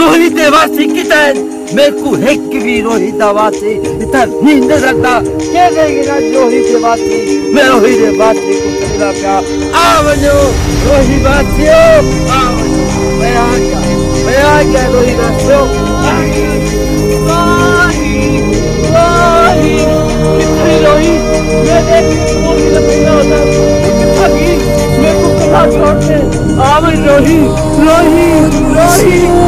रोही देवासी की तैन मैं को हेक भी रोही देवासी इतना नींद लगता क्या कहेगा रोही देवासी मैं रोही देवासी को तेरा प्यार आवनो रोही वासियो आवनो मैं आ गया रोही वासियो रोही कितनी रोही मैं रोही लगता होता कितना की मैं को कहा छोड़ते आवनो रोही रोही रोही